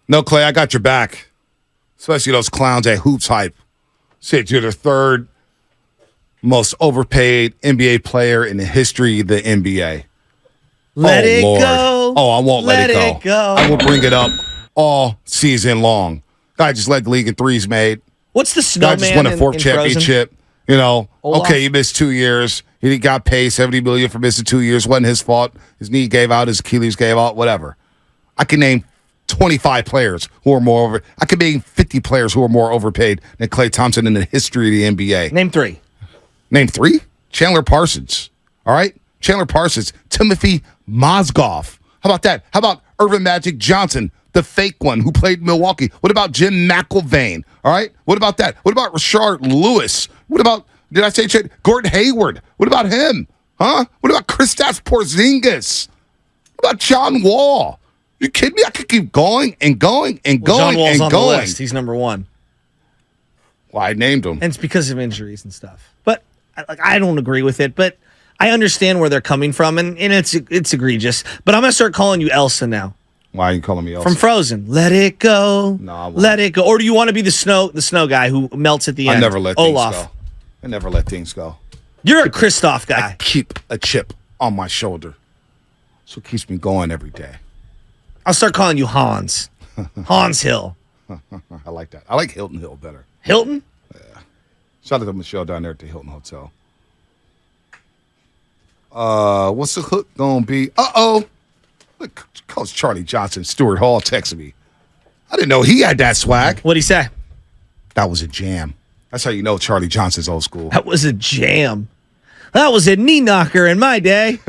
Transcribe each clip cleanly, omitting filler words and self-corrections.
No, Clay, I got your back. Especially those clowns at Hoops Hype. Said you're the third most overpaid NBA player in the history of the NBA. Let it Lord. go. Oh, I won't let it go. I will bring it up all season long. Guy just led the league in threes made. What's the snowman? Guy just won a fourth championship. Frozen? You know, Olaf? Okay, he missed 2 years. He got paid $70 million for missing 2 years. Wasn't his fault. His knee gave out. His Achilles gave out. Whatever. I can name 25 players who are more over. I can name 50 players who are more overpaid than Klay Thompson in the history of the NBA. Name three. Name three? Chandler Parsons. All right? Chandler Parsons. Timothy Mozgov. How about that? How about Irvin Magic Johnson, the fake one who played in Milwaukee? What about Jim McIlvaine? All right? What about that? What about Rashard Lewis? What about, did I say Gordon Hayward? What about him? Huh? What about Kristaps Porzingis? What about John Wall? You kidding me? I could keep going and going and going John Wall's and on going. the list. He's number one. Well, I named him. And it's because of injuries and stuff. But I don't agree with it, but I understand where they're coming from, and it's egregious. But I'm going to start calling you Elsa now. Why are you calling me Elsa? From Frozen. Let it go. No, I won't. Let it go. Or do you want to be the snow guy who melts at the end? I never let things Olaf. go. I never let things go. You're a Kristoff guy. I keep a chip on my shoulder. So it keeps me going every day. I'll start calling you Hans. Hans Hill. I like that. I like Hilton Hill better. Hilton? Shout out to Michelle down there at the Hilton Hotel. What's the hook gonna be? Uh-oh. Look, Coach Charlie Johnson, Stuart Hall texted me. I didn't know he had that swag. What'd he say? That was a jam. That's how you know Charlie Johnson's old school. That was a jam. That was a knee knocker in my day.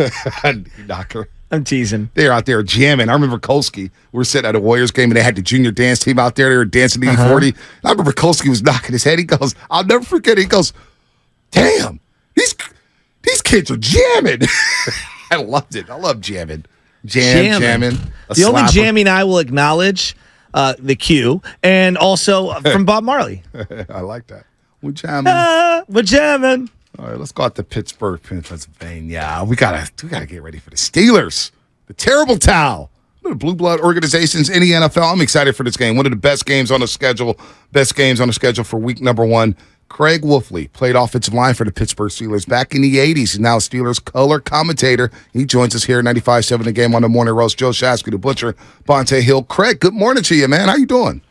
Knocker. I'm teasing. They're out there jamming. I remember Kolsky. We were sitting at a Warriors game, and they had the junior dance team out there. They were dancing to E40. I remember Kolsky was knocking his head. He goes, I'll never forget it. He goes, damn, these kids are jamming. I loved it. I love jamming. Jamming. The only jamming I will acknowledge, the Q, and also from Bob Marley. I like that. We're jamming. We're jamming. All right, let's go out to Pittsburgh, Pennsylvania. We gotta get ready for the Steelers. The terrible towel. One of the blue blood organizations in the NFL. I'm excited for this game. One of the best games on the schedule. Best games on the schedule for week number 1. Craig Wolfley played offensive line for the Pittsburgh Steelers back in the 80s. He's now a Steelers color commentator. He joins us here at 95.7 The Game on the Morning Roast. Joe Shasky, the Butcher, Bonte Hill. Craig, good morning to you, man. How you doing?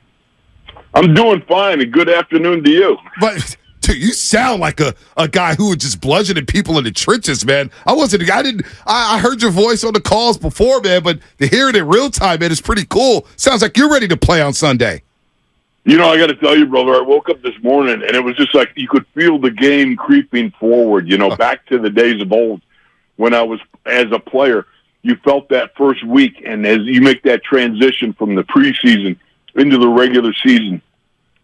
I'm doing fine, and good afternoon to you. But dude, you sound like a guy who was just bludgeoning people in the trenches, man. I heard your voice on the calls before, man, but to hear it in real time, man, is pretty cool. Sounds like you're ready to play on Sunday. You know, I got to tell you, brother, I woke up this morning, and it was just like you could feel the game creeping forward, back to the days of old when I was, as a player, you felt that first week, and as you make that transition from the preseason into the regular season,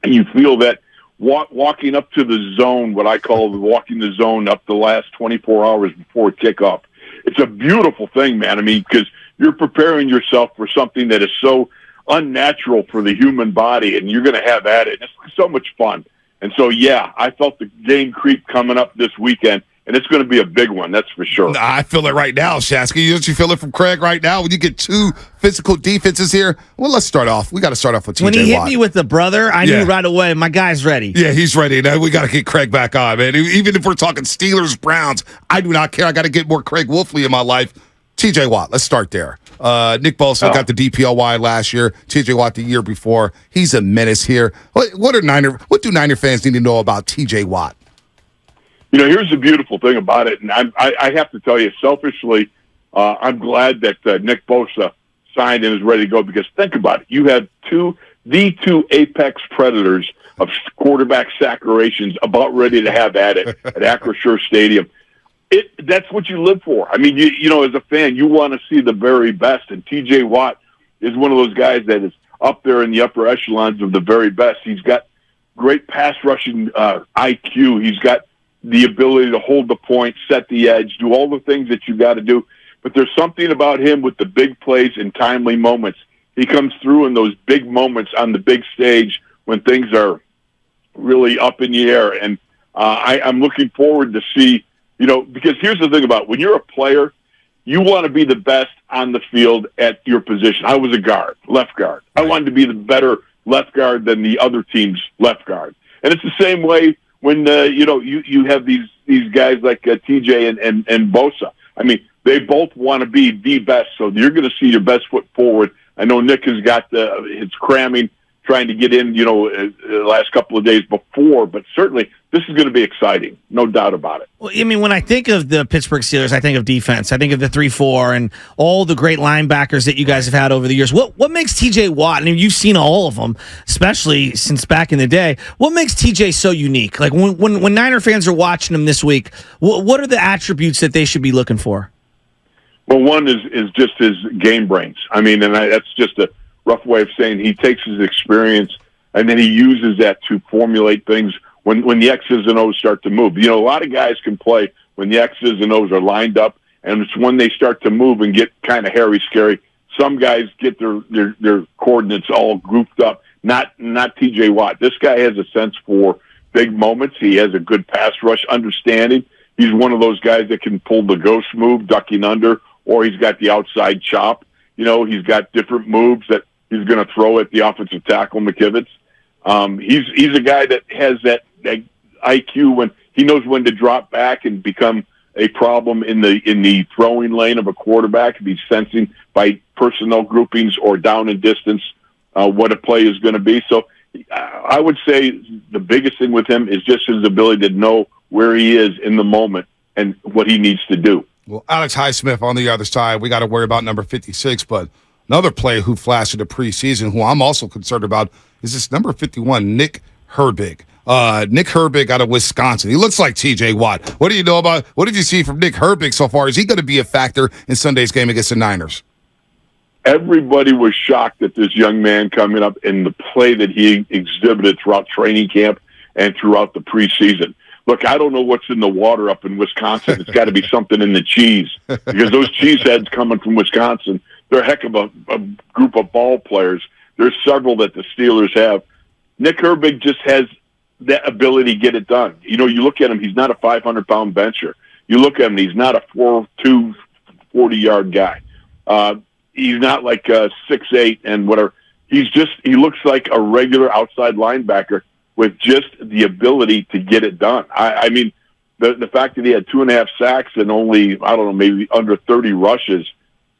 and you feel that walking up to the zone, what I call walking the zone up the last 24 hours before kickoff. It's a beautiful thing, man. I mean, because you're preparing yourself for something that is so unnatural for the human body, and you're going to have at it. It's so much fun. And so, yeah, I felt the game creep coming up this weekend, and it's going to be a big one, that's for sure. I feel it right now, Shasky. Don't you feel it from Craig right now? When you get two physical defenses here, well, let's start off. We got to start off with TJ Watt. When he hit me with the brother, I knew right away, my guy's ready. Yeah, he's ready. Now we got to get Craig back on, man. Even if we're talking Steelers, Browns, I do not care. I got to get more Craig Wolfley in my life. TJ Watt, let's start there. Nick Bosa got the DPOY last year. TJ Watt the year before. He's a menace here. What do Niner fans need to know about TJ Watt? Here's the beautiful thing about it, and I have to tell you, selfishly, I'm glad that Nick Bosa signed and is ready to go, because think about it. You have the two apex predators of quarterback saccurations about ready to have at it at Acrisure Stadium. That's what you live for. I mean, you as a fan, you want to see the very best, and TJ Watt is one of those guys that is up there in the upper echelons of the very best. He's got great pass rushing IQ. He's got the ability to hold the point, set the edge, do all the things that you got to do. But there's something about him with the big plays and timely moments. He comes through in those big moments on the big stage when things are really up in the air. And I'm looking forward to see, because here's the thing about it. When you're a player, you want to be the best on the field at your position. I was a guard, left guard. I wanted to be the better left guard than the other team's left guard. And it's the same way when, you have these guys like TJ and Bosa. I mean, they both want to be the best, so you're going to see your best foot forward. I know Nick has got his cramming, trying to get in, the last couple of days before, but certainly this is going to be exciting, no doubt about it. Well, I mean, when I think of the Pittsburgh Steelers, I think of defense. I think of the 3-4 and all the great linebackers that you guys have had over the years. What makes TJ Watt, and you've seen all of them, especially since back in the day, what makes TJ so unique? Like when Niner fans are watching him this week, what are the attributes that they should be looking for? Well, one is just his game brains. I mean, that's just a rough way of saying he takes his experience and then he uses that to formulate things when the X's and O's start to move. A lot of guys can play when the X's and O's are lined up, and it's when they start to move and get kind of hairy, scary. Some guys get their coordinates all grouped up. Not TJ Watt. This guy has a sense for big moments. He has a good pass rush understanding. He's one of those guys that can pull the ghost move, ducking under, or he's got the outside chop. He's got different moves that he's going to throw at the offensive tackle, McKivitz. He's a guy that has that IQ when he knows when to drop back and become a problem in the throwing lane of a quarterback. If he's sensing by personnel groupings or down and distance what a play is going to be. So I would say the biggest thing with him is just his ability to know where he is in the moment and what he needs to do. Well, Alex Highsmith on the other side, we got to worry about number 56, but another player who flashed in the preseason, who I'm also concerned about, is this number 51, Nick Herbert. Nick Herbert out of Wisconsin. He looks like TJ Watt. What do you know about, what did you see from Nick Herbert so far? Is he going to be a factor in Sunday's game against the Niners? Everybody was shocked at this young man coming up and the play that he exhibited throughout training camp and throughout the preseason. Look, I don't know what's in the water up in Wisconsin. It's got to be something in the cheese, because those cheeseheads coming from Wisconsin, they're a heck of a group of ball players. There's several that the Steelers have. Nick Herbert just has that ability to get it done. You look at him, he's not a 500-pound bencher. You look at him, he's not a 4'2", 40-yard guy. He's not like 6'8" and whatever. He looks like a regular outside linebacker with just the ability to get it done. I mean, the fact that he had 2.5 sacks and only, maybe under 30 rushes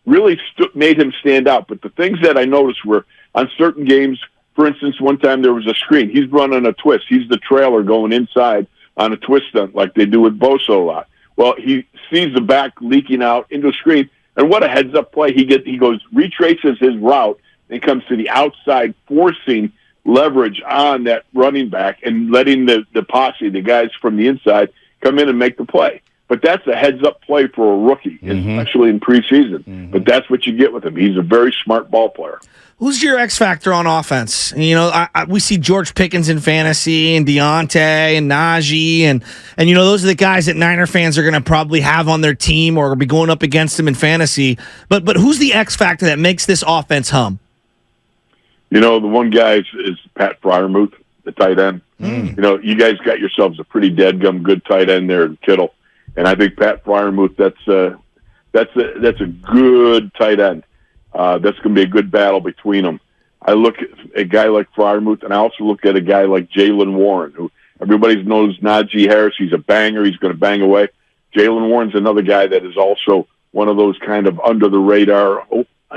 really made him stand out. But the things that I noticed were on certain games, for instance, one time there was a screen. He's running a twist. He's the trailer going inside on a twist stunt like they do with Bosa a lot. Well, he sees the back leaking out into a screen, and what a heads-up play. He goes, retraces his route, and comes to the outside, forcing leverage on that running back and letting the posse, the guys from the inside, come in and make the play. But that's a heads-up play for a rookie, especially in preseason. But that's what you get with him. He's a very smart ball player. Who's your X factor on offense? We see George Pickens in fantasy, and Deontay and Najee, and those are the guys that Niner fans are going to probably have on their team or be going up against them in fantasy. But who's the X factor that makes this offense hum? The one guy is Pat Freiermuth, the tight end. You guys got yourselves a pretty deadgum good tight end there in Kittle, and I think Pat Freiermuth, that's a good tight end. That's going to be a good battle between them. I look at a guy like Freiermuth, and I also look at a guy like Jaylen Warren, who everybody knows Najee Harris. He's a banger. He's going to bang away. Jaylen Warren's another guy that is also one of those kind of under the radar,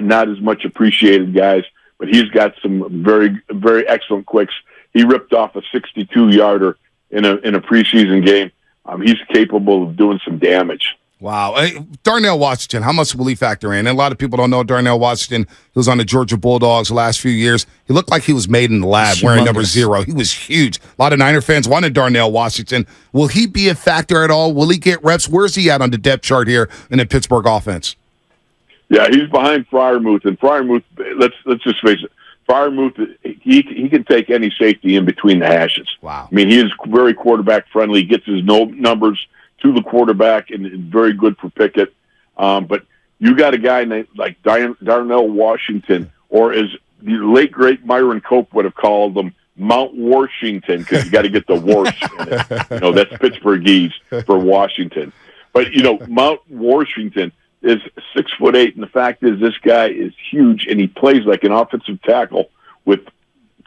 not as much appreciated guys, but he's got some very, very excellent quicks. He ripped off a 62-yarder in a preseason game. He's capable of doing some damage. Wow. Hey, Darnell Washington, how much will he factor in? And a lot of people don't know Darnell Washington. He was on the Georgia Bulldogs the last few years. He looked like he was made in the lab wearing number 0. He was huge. A lot of Niner fans wanted Darnell Washington. Will he be a factor at all? Will he get reps? Where's he at on the depth chart here in the Pittsburgh offense? Yeah, he's behind Freiermuth. And Freiermuth, let's just face it, Freiermuth, he can take any safety in between the hashes. Wow. I mean, he is very quarterback friendly, gets his numbers to the quarterback, and very good for Pickett. But you got a guy named like Darnell Washington, or as the late, great Myron Cope would have called him, Mount Washington, because you got to get the Warsh in it. That's Pittsburghese for Washington. But, Mount Washington, is 6'8", and the fact is this guy is huge, and he plays like an offensive tackle with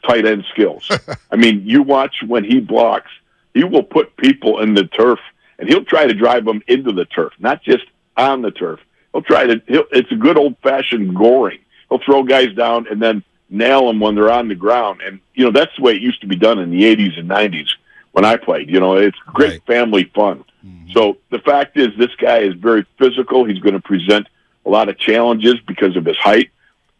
tight end skills. I mean, you watch when he blocks, he will put people in the turf, and he'll try to drive them into the turf, not just on the turf. It's a good old-fashioned goring. He'll throw guys down and then nail them when they're on the ground. And, that's the way it used to be done in the 80s and 90s when I played. It's great family fun. Mm-hmm. So the fact is this guy is very physical. He's going to present a lot of challenges because of his height.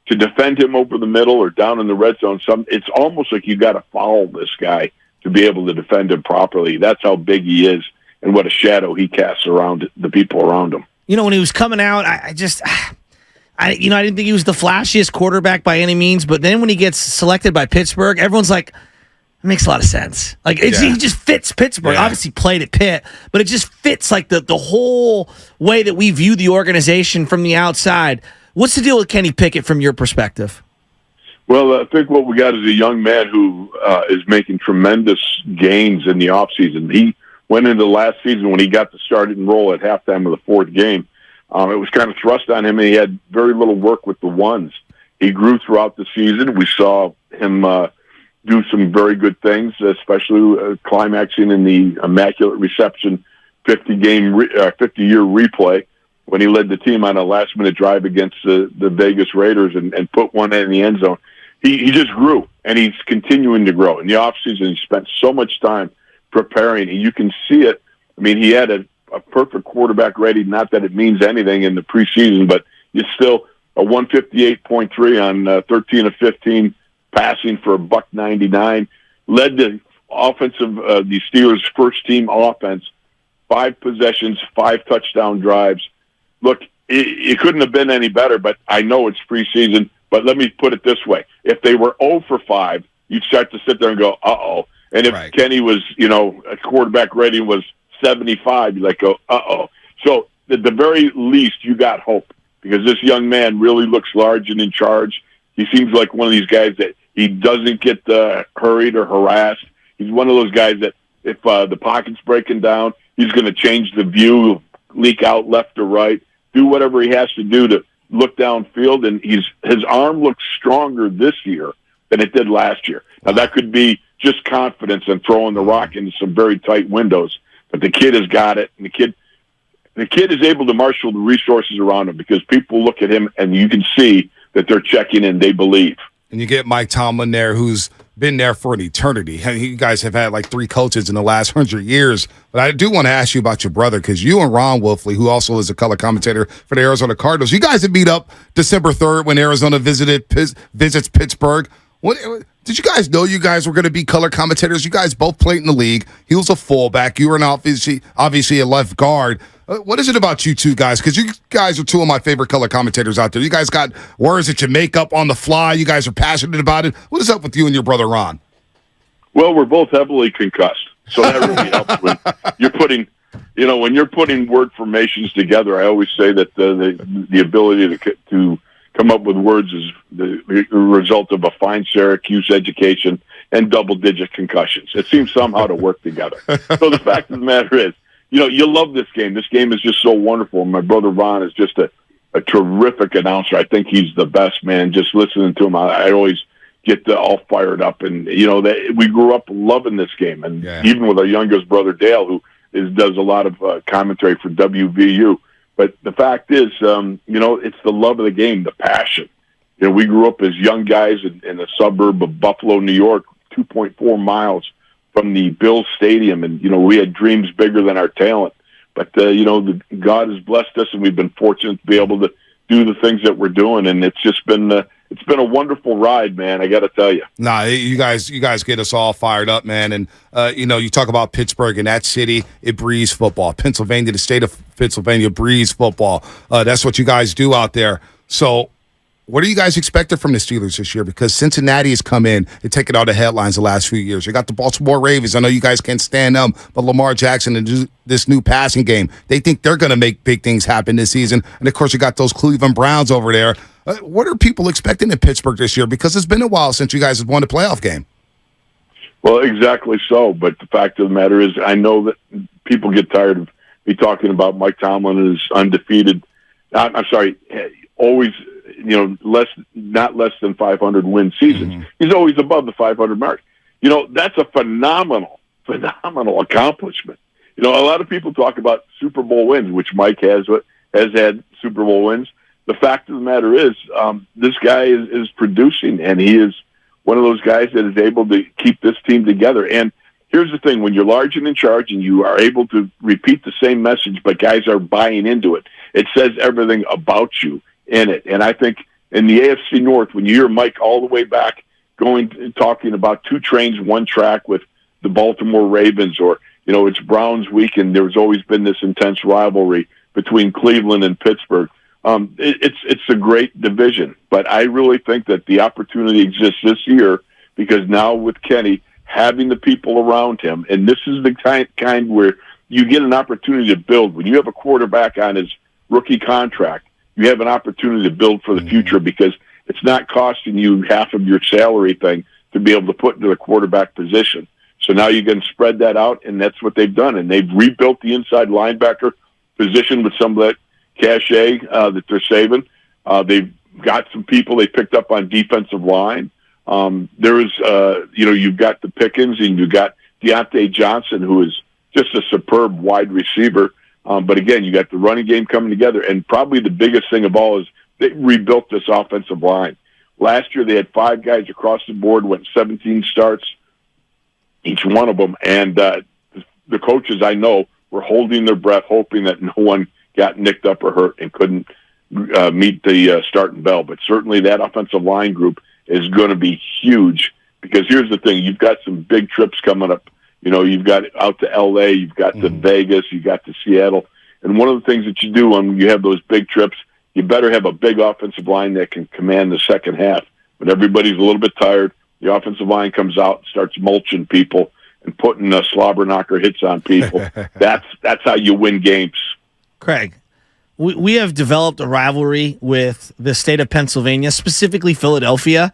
To defend him over the middle or down in the red zone, it's almost like you got to follow this guy to be able to defend him properly. That's how big he is and what a shadow he casts around the people around him. When he was coming out, I didn't think he was the flashiest quarterback by any means, but then when he gets selected by Pittsburgh, everyone's like, it makes a lot of sense. Like, he just fits Pittsburgh. Yeah. Obviously played at Pitt, but it just fits like the whole way that we view the organization from the outside. What's the deal with Kenny Pickett from your perspective? Well, I think what we got is a young man who is making tremendous gains in the offseason. He went into last season when he got the starting role at halftime of the fourth game. It was kind of thrust on him, and he had very little work with the ones. He grew throughout the season. We saw him do some very good things, especially climaxing in the immaculate reception 50-year replay when he led the team on a last-minute drive against the Vegas Raiders and put one in the end zone. He just grew, and he's continuing to grow. In the offseason, he spent so much time preparing, and you can see it. I mean, he had a perfect quarterback ready, not that it means anything in the preseason, but it's still a 158.3 on 13 of 15 passing for $199. Led the the Steelers' first-team offense, 5 possessions, 5 touchdown drives. Look, it couldn't have been any better, but I know it's preseason. But let me put it this way. If they were 0 for 5, you'd start to sit there and go, uh-oh. And if Kenny was, a quarterback ready was 75, you'd like go, uh-oh. So at the very least, you got hope because this young man really looks large and in charge. He seems like one of these guys that he doesn't get hurried or harassed. He's one of those guys that if the pocket's breaking down, he's going to change the view, leak out left or right, do whatever he has to do to look downfield. And his arm looks stronger this year than it did last year. Now, that could be just confidence and throwing the rock into some very tight windows. But the kid has got it, and the kid is able to marshal the resources around him because people look at him, and you can see that they're checking in. They believe. And you get Mike Tomlin there, who's been there for an eternity. You guys have had like 3 coaches in the last 100 years. But I do want to ask you about your brother because you and Ron Wolfley, who also is a color commentator for the Arizona Cardinals, you guys have beat up December 3rd when Arizona visits Pittsburgh. What did you guys know you guys were going to be color commentators? You guys both played in the league. He was a fullback. You were obviously a left guard. What is it about you two guys? Because you guys are 2 of my favorite color commentators out there. You guys got words that you make up on the fly. You guys are passionate about it. What is up with you and your brother Ron? Well, we're both heavily concussed, so that really helps when you're putting, when you're putting word formations together. I always say that the ability to come up with words is the result of a fine Syracuse education and double-digit concussions. It seems somehow to work together. So the fact of the matter is, you love this game. This game is just so wonderful. My brother Ron is just a terrific announcer. I think he's the best, man. Just listening to him, I always get all fired up. And, we grew up loving this game. And even with our youngest brother, Dale, who does a lot of commentary for WVU. But the fact is, it's the love of the game, the passion. We grew up as young guys in the suburb of Buffalo, New York, 2.4 miles from the Bills Stadium. And, we had dreams bigger than our talent. But, God has blessed us, and we've been fortunate to be able to do the things that we're doing. And it's just been it's been a wonderful ride, man. I got to tell you. Nah, you guys get us all fired up, man. And, you talk about Pittsburgh and that city, it breeds football. Pennsylvania, the state of Pennsylvania breeds football. That's what you guys do out there. So what are you guys expecting from the Steelers this year? Because Cincinnati has come in and taken all the headlines the last few years. You got the Baltimore Ravens. I know you guys can't stand them, but Lamar Jackson and this new passing game, they think they're going to make big things happen this season. And, of course, you got those Cleveland Browns over there. What are people expecting in Pittsburgh this year? Because it's been a while since you guys have won a playoff game. Well, exactly so. But the fact of the matter is I know that people get tired of me talking about Mike Tomlin and his undefeated I'm sorry, always, not less than 500 win seasons. Mm-hmm. He's always above the 500 mark. That's a phenomenal accomplishment. A lot of people talk about Super Bowl wins, which Mike has had Super Bowl wins. The fact of the matter is, this guy is producing, and he is one of those guys that is able to keep this team together. And here's the thing, when you're large and in charge and you are able to repeat the same message, but guys are buying into it, it says everything about you in it. And I think in the AFC North, when you hear Mike all the way back talking about 2 trains, 1 track with the Baltimore Ravens, or, it's Browns week, and there's always been this intense rivalry between Cleveland and Pittsburgh. It's a great division, but I really think that the opportunity exists this year because now with Kenny having the people around him, and this is the kind where you get an opportunity to build. When you have a quarterback on his rookie contract, you have an opportunity to build for the future because it's not costing you half of your salary thing to be able to put into the quarterback position. So now you can spread that out, and that's what they've done. And they've rebuilt the inside linebacker position with some of that cachet that they're saving. They've got some people they picked up on defensive line. You've got the Pickens, and you've got Deontay Johnson, who is just a superb wide receiver. But again, you got the running game coming together, and probably the biggest thing of all is they rebuilt this offensive line. Last year, they had 5 guys across the board, went 17 starts, each one of them, and the coaches I know were holding their breath, hoping that no one got nicked up or hurt and couldn't meet the starting bell. But certainly that offensive line group is going to be huge because here's the thing. You've got some big trips coming up. You've got out to L.A., you've got to Vegas, you've got to Seattle. And one of the things that you do when you have those big trips, you better have a big offensive line that can command the second half. When everybody's a little bit tired, the offensive line comes out and starts mulching people and putting slobber knocker hits on people. That's how you win games. Craig, we have developed a rivalry with the state of Pennsylvania, specifically Philadelphia.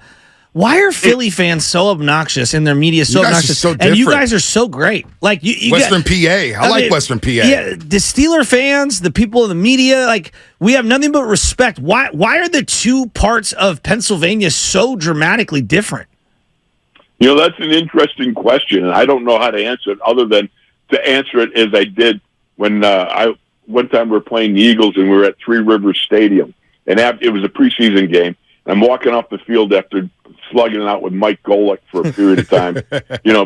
Why are Philly fans so obnoxious and their media so obnoxious? So and you guys are so great. Like you Western PA. I like Western PA. Yeah, the Steeler fans, the people in the media, like we have nothing but respect. Why are the 2 parts of Pennsylvania so dramatically different? That's an interesting question, and I don't know how to answer it other than to answer it as I did when one time we were playing the Eagles and we were at Three Rivers Stadium, and it was a preseason game. I'm walking off the field after slugging it out with Mike Golick for a period of time.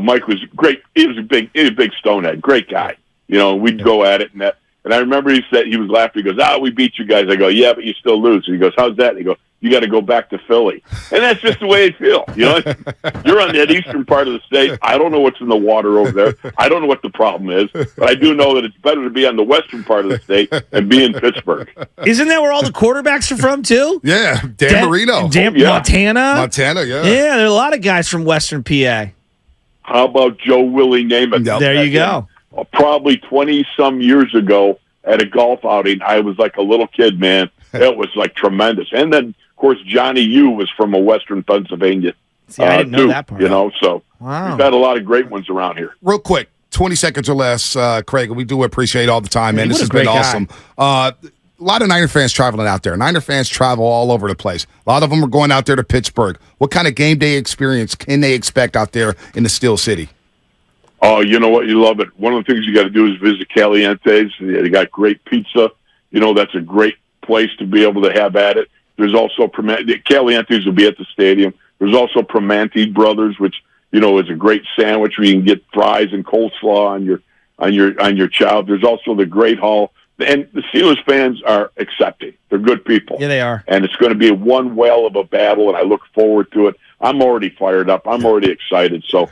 Mike was great. He was a big stonehead, great guy. We'd go at it and that. And I remember he was laughing. He goes, we beat you guys. I go, yeah, but you still lose. And he goes, how's that? And he goes, you got to go back to Philly. And that's just the way I feel. You're on that eastern part of the state. I don't know what's in the water over there. I don't know what the problem is, but I do know that it's better to be on the western part of the state than be in Pittsburgh. Isn't that where all the quarterbacks are from, too? Yeah, Dan Marino. Montana. Montana, yeah. Yeah, there are a lot of guys from Western PA. How about Joe Willie Namath? Yep. There you go. Probably 20-some years ago at a golf outing, I was like a little kid, man. It was like tremendous. And then, of course, Johnny Yu was from a Western Pennsylvania. See, I didn't know that part. So wow. We've had a lot of great ones around here. Real quick, 20 seconds or less, Craig, we do appreciate all the time, man. This has been awesome. A lot of Niner fans traveling out there. Niner fans travel all over the place. A lot of them are going out there to Pittsburgh. What kind of game day experience can they expect out there in the Steel City? Oh, you know what? You love it. One of the things you got to do is visit Caliente's. They got great pizza. That's a great place to be able to have at it. There's also Caliente's will be at the stadium. There's also Primanti Brothers, which is a great sandwich where you can get fries and coleslaw on your child. There's also the Great Hall, and the Steelers fans are accepting. They're good people. Yeah, they are. And it's going to be one whale of a battle, and I look forward to it. I'm already fired up. I'm already excited. So.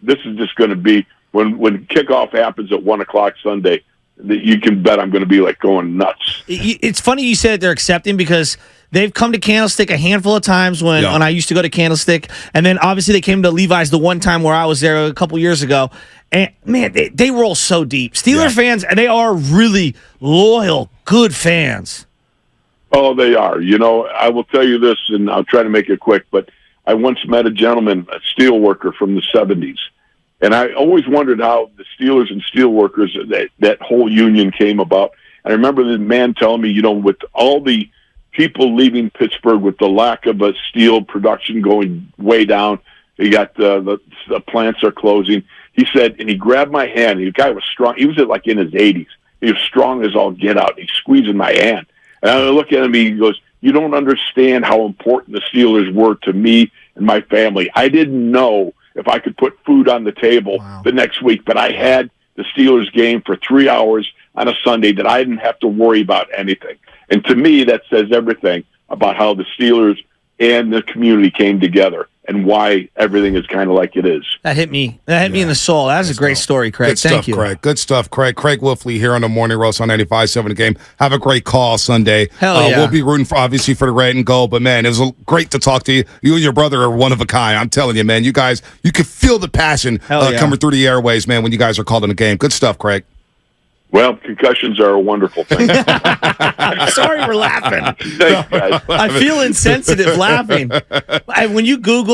This is just going to be when kickoff happens at 1:00 Sunday. You can bet I'm going to be like going nuts. It's funny you said they're accepting because they've come to Candlestick a handful of times when I used to go to Candlestick, and then obviously they came to Levi's the one time where I was there a couple years ago. And man, they roll so deep. Steeler fans, and they are really loyal, good fans. Oh, they are. I will tell you this, and I'll try to make it quick, but I once met a gentleman, a steel worker from the 70s, and I always wondered how the Steelers and steel workers, that whole union came about. I remember the man telling me, with all the people leaving Pittsburgh, with the lack of a steel production going way down, you got the plants are closing. He said, and he grabbed my hand. The guy was strong. He was like in his 80s. He was strong as all get out. He's squeezing my hand. And I look at him, he goes, you don't understand how important the Steelers were to me and my family. I didn't know if I could put food on the table the next week, but I had the Steelers game for 3 hours on a Sunday that I didn't have to worry about anything. And to me, that says everything about how the Steelers and the community came together and why everything is kind of like it is. That hit me. That hit me in the soul. That was a great story, Craig. Good Thank stuff, you. Craig. Good stuff, Craig. Craig Wolfley here on the Morning Roast on 95.7 The Game. Have a great call Sunday. Hell yeah. We'll be rooting for, obviously, for the red and gold, but, man, it was great to talk to you. You and your brother are one of a kind. I'm telling you, man. You guys, you can feel the passion coming through the airways, man, when you guys are called in the game. Good stuff, Craig. Well, concussions are a wonderful thing. Sorry we're laughing. Thanks, guys. I feel insensitive laughing. When you Google